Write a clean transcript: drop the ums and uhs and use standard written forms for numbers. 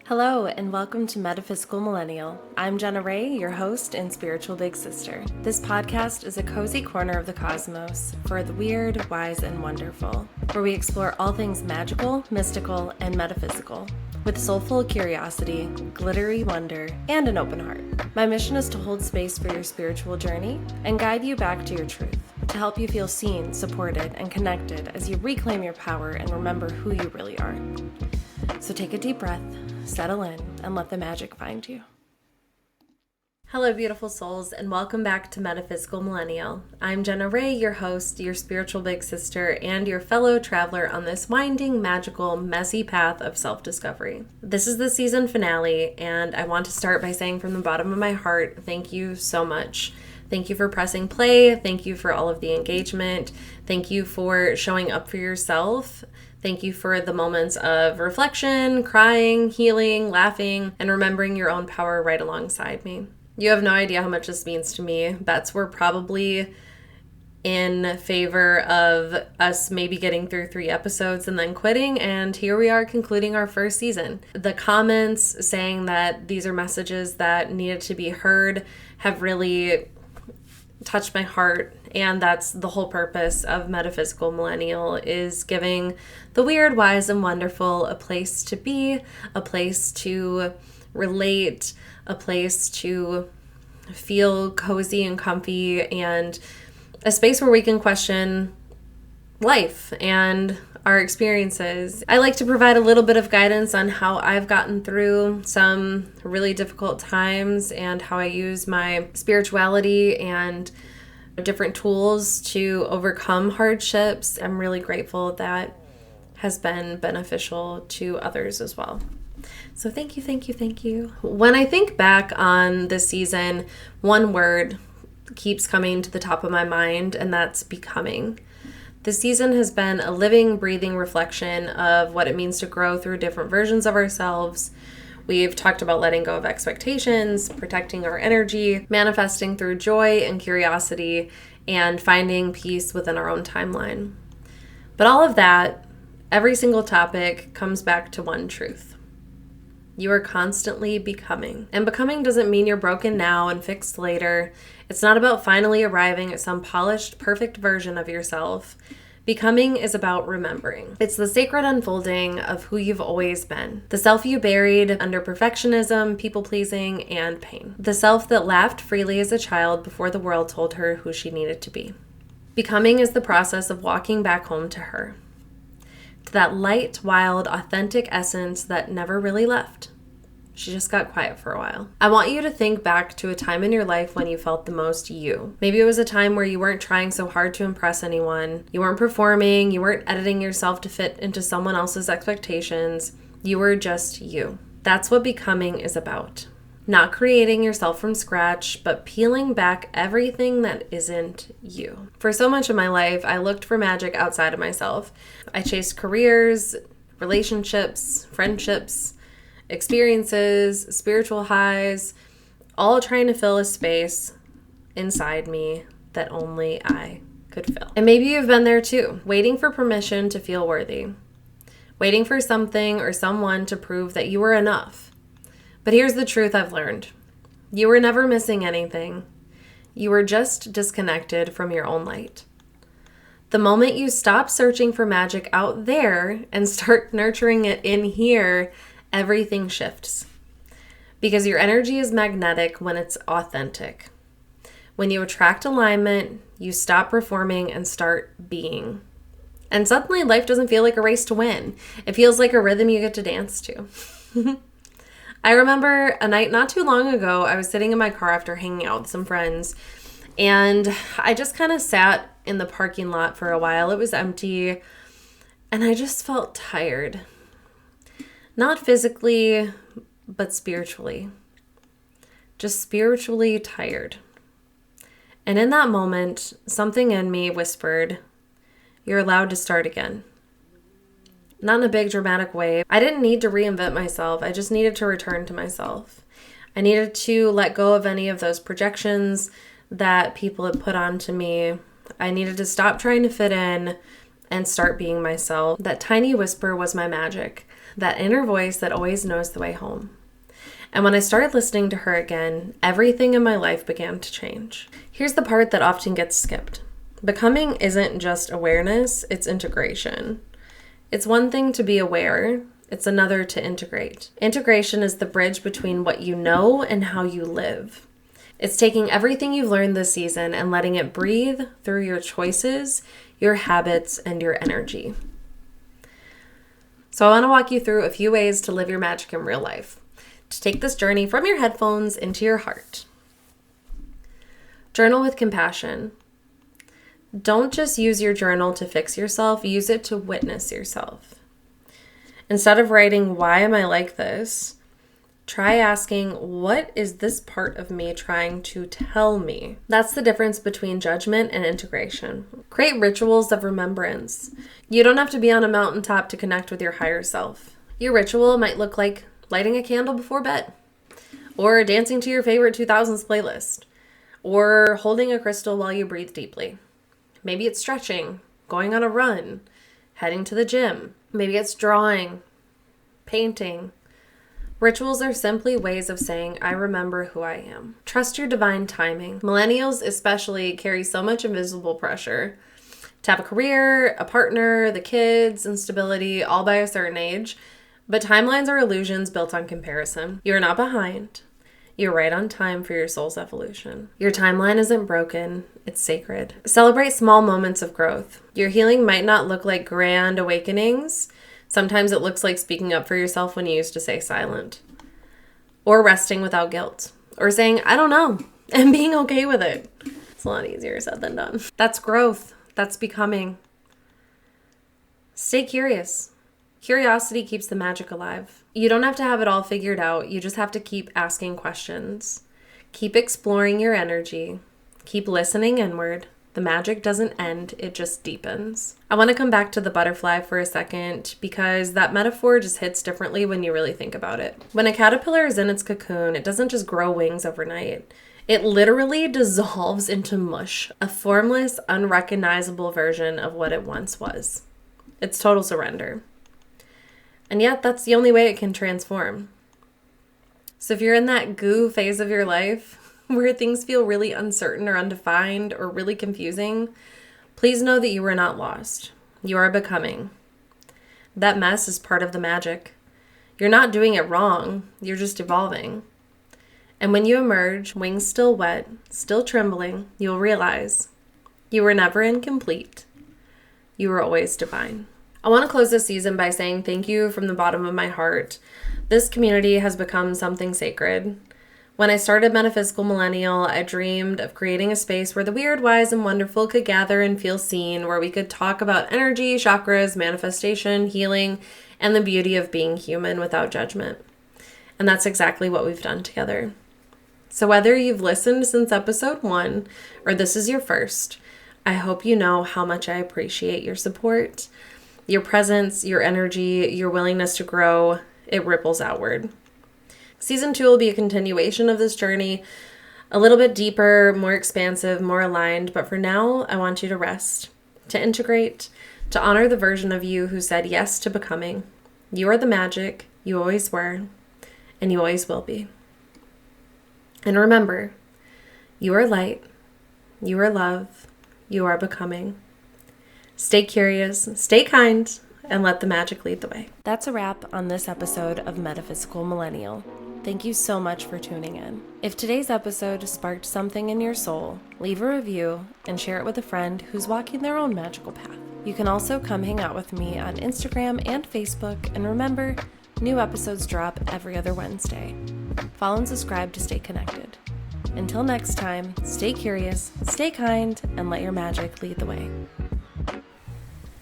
Hello, and welcome to Metaphysical Millennial. I'm Jenna Rae, your host and spiritual big sister. This podcast is a cozy corner of the cosmos for the weird, wise, and wonderful, where we explore all things magical, mystical, and metaphysical, with soulful curiosity, glittery wonder, and an open heart. My mission is to hold space for your spiritual journey and guide you back to your truth, to help you feel seen, supported, and connected as you reclaim your power and remember who you really are. So take a deep breath, settle in, and let the magic find you. Hello, beautiful souls, and welcome back to Metaphysical Millennial. I'm Jenna Rae, your host, your spiritual big sister, and your fellow traveler on this winding, magical, messy path of self-discovery. This is the season finale, and I want to start by saying from the bottom of my heart, thank you so much. Thank you for pressing play. Thank you for all of the engagement. Thank you for showing up for yourself. Thank you for the moments of reflection, crying, healing, laughing, and remembering your own power right alongside me. You have no idea how much this means to me. Bets were probably in favor of us maybe getting through 3 episodes and then quitting, and here we are concluding our first season. The comments saying that these are messages that needed to be heard have really touched my heart, and that's the whole purpose of Metaphysical Millennial, is giving the weird, wise, and wonderful a place to be, a place to relate, a place to feel cozy and comfy, and a space where we can question life and our experiences. I like to provide a little bit of guidance on how I've gotten through some really difficult times and how I use my spirituality and different tools to overcome hardships. I'm really grateful that has been beneficial to others as well. So thank you, thank you, thank you. When I think back on this season, one word keeps coming to the top of my mind, and that's becoming. This season has been a living, breathing reflection of what it means to grow through different versions of ourselves. We've talked about letting go of expectations, protecting our energy, manifesting through joy and curiosity, and finding peace within our own timeline. But all of that, every single topic, comes back to one truth. You are constantly becoming. And becoming doesn't mean you're broken now and fixed later. It's not about finally arriving at some polished, perfect version of yourself. Becoming is about remembering. It's the sacred unfolding of who you've always been. The self you buried under perfectionism, people-pleasing, and pain. The self that laughed freely as a child before the world told her who she needed to be. Becoming is the process of walking back home to her. To that light, wild, authentic essence that never really left. She just got quiet for a while. I want you to think back to a time in your life when you felt the most you. Maybe it was a time where you weren't trying so hard to impress anyone. You weren't performing. You weren't editing yourself to fit into someone else's expectations. You were just you. That's what becoming is about. Not creating yourself from scratch, but peeling back everything that isn't you. For so much of my life, I looked for magic outside of myself. I chased careers, relationships, friendships, experiences, spiritual highs, all trying to fill a space inside me that only I could fill. And maybe you've been there too, waiting for permission to feel worthy, waiting for something or someone to prove that you were enough. But here's the truth I've learned. You were never missing anything. You were just disconnected from your own light. The moment you stop searching for magic out there and start nurturing it in here, everything shifts. Because your energy is magnetic when it's authentic. When you attract alignment, you stop performing and start being. And suddenly life doesn't feel like a race to win. It feels like a rhythm you get to dance to. I remember a night not too long ago, I was sitting in my car after hanging out with some friends, and I just kind of sat in the parking lot for a while. It was empty, and I just felt tired. Not physically, but spiritually. Just spiritually tired. And in that moment, something in me whispered, "You're allowed to start again." Not in a big dramatic way. I didn't need to reinvent myself. I just needed to return to myself. I needed to let go of any of those projections that people had put onto me. I needed to stop trying to fit in and start being myself. That tiny whisper was my magic. that inner voice that always knows the way home. And when I started listening to her again, everything in my life began to change. Here's the part that often gets skipped. Becoming isn't just awareness, it's integration. It's one thing to be aware, it's another to integrate. Integration is the bridge between what you know and how you live. It's taking everything you've learned this season and letting it breathe through your choices, your habits, and your energy. So I want to walk you through a few ways to live your magic in real life, to take this journey from your headphones into your heart. Journal with compassion. Don't just use your journal to fix yourself, use it to witness yourself. Instead of writing, "Why am I like this?" try asking, "What is this part of me trying to tell me?" That's the difference between judgment and integration. Create rituals of remembrance. You don't have to be on a mountaintop to connect with your higher self. Your ritual might look like lighting a candle before bed, or dancing to your favorite 2000s playlist, or holding a crystal while you breathe deeply. Maybe it's stretching, going on a run, heading to the gym. Maybe it's drawing, painting. Rituals are simply ways of saying, "I remember who I am." Trust your divine timing. Millennials especially carry so much invisible pressure to have a career, a partner, the kids, and stability all by a certain age. But timelines are illusions built on comparison. You're not behind. You're right on time for your soul's evolution. Your timeline isn't broken, it's sacred. Celebrate small moments of growth. Your healing might not look like grand awakenings. Sometimes it looks like speaking up for yourself when you used to stay silent. Or resting without guilt. Or saying, "I don't know," and being okay with it. It's a lot easier said than done. That's growth. That's becoming. Stay curious. Curiosity keeps the magic alive. You don't have to have it all figured out. You just have to keep asking questions. Keep exploring your energy. Keep listening inward. The magic doesn't end, it just deepens. I want to come back to the butterfly for a second because that metaphor just hits differently when you really think about it. When a caterpillar is in its cocoon, it doesn't just grow wings overnight. It literally dissolves into mush, a formless, unrecognizable version of what it once was. It's total surrender. And yet, that's the only way it can transform. So if you're in that goo phase of your life, where things feel really uncertain or undefined or really confusing, please know that you are not lost. You are becoming. That mess is part of the magic. You're not doing it wrong. You're just evolving. And when you emerge, wings still wet, still trembling, you'll realize you were never incomplete. You were always divine. I want to close this season by saying thank you from the bottom of my heart. This community has become something sacred. When I started Metaphysical Millennial, I dreamed of creating a space where the weird, wise, and wonderful could gather and feel seen, where we could talk about energy, chakras, manifestation, healing, and the beauty of being human without judgment. And that's exactly what we've done together. So whether you've listened since episode 1 or this is your first, I hope you know how much I appreciate your support, your presence, your energy, your willingness to grow. It ripples outward. Season 2 will be a continuation of this journey, a little bit deeper, more expansive, more aligned. But for now, I want you to rest, to integrate, to honor the version of you who said yes to becoming. You are the magic, you always were, and you always will be. And remember, you are light, you are love, you are becoming. Stay curious, stay kind, and let the magic lead the way. That's a wrap on this episode of Metaphysical Millennial. Thank you so much for tuning in. If today's episode sparked something in your soul, leave a review and share it with a friend who's walking their own magical path. You can also come hang out with me on Instagram and Facebook, and remember, new episodes drop every other Wednesday. Follow and subscribe to stay connected. Until next time, stay curious, stay kind, and let your magic lead the way.